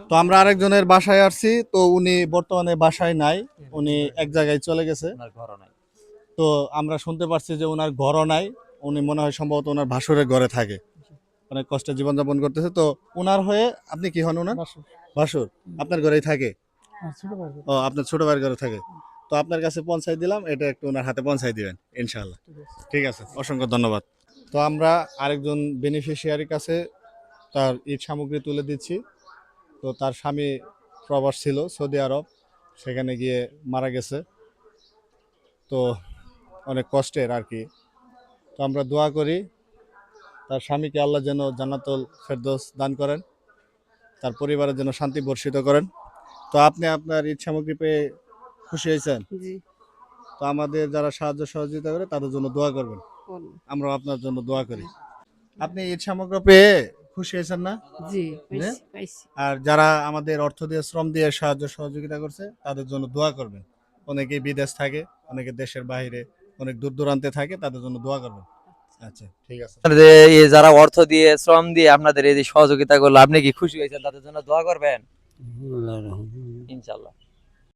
তো আমরা আরেকজনের বাসায় আসছি, তো উনি বর্তমানে বাসায় নাই, উনি এক জায়গায় চলে গেছে। তো আমরা শুনতে পারছি যে ওনার ঘরও নাই, উনি মনে হয় সম্ভবত ওনার ভাসুরের ঘরে থাকে, অনেক কষ্টে জীবনযাপন করতেছে। তো ওনার হয়ে আপনি কি হন ওনার? ভাসুর। আপনার ঘরেই থাকে? ও, আপনার ছোট ভাইয়ের ঘরে থাকে। তো আপনার কাছে পৌঁছাই দিলাম, এটা একটু ওনার হাতে পৌঁছাই দিবেন ইনশাআল্লাহ। ঠিক আছে, অসংখ্য ধন্যবাদ। তো আমরা আরেকজন বেনিফিশিয়ারির কাছে তার ঈদ সামগ্রী তুলে দিচ্ছি। তো তার স্বামী প্রবাস ছিল সৌদি আরব, সেখানে গিয়ে মারা গেছে। তো অনেক কষ্টের আর কি। তো আমরা দোয়া করি তার স্বামীকে আল্লাহ যেন জান্নাতুল ফেরদৌস দান করেন, তার পরিবারের জন্য শান্তি বর্ষিত করেন। তো আপনি আপনার ঈদ সামগ্রী পেয়ে খুশি হয়েছেন? জি। তো আমাদের যারা সাহায্য সহযোগিতা করে তাদের জন্য দোয়া করবেন, আমরা আপনার জন্য দোয়া করি। আপনি ঈদ সামগ্রী পেয়ে খুশি হয়েছেন না? জি, যে? পাইছি। আর যারা আমাদের অর্থ দিয়ে শ্রম দিয়ে সাহায্য সহযোগিতা করছে তাদের জন্য দোয়া করবেন। অনেকে বিদেশ থাকে, অনেকে দেশের বাইরে, অনেক দূর দূরান্তে থাকে, তাদের জন্য দোয়া করবেন। আচ্ছা, ঠিক আছে। যারা অর্থ দিয়ে শ্রম দিয়ে আপনাদের এই যে সহযোগিতা করলো, আপনি কি খুশি হয়েছেন? তাদের জন্য দোয়া করবেন ইনশাল্লাহ।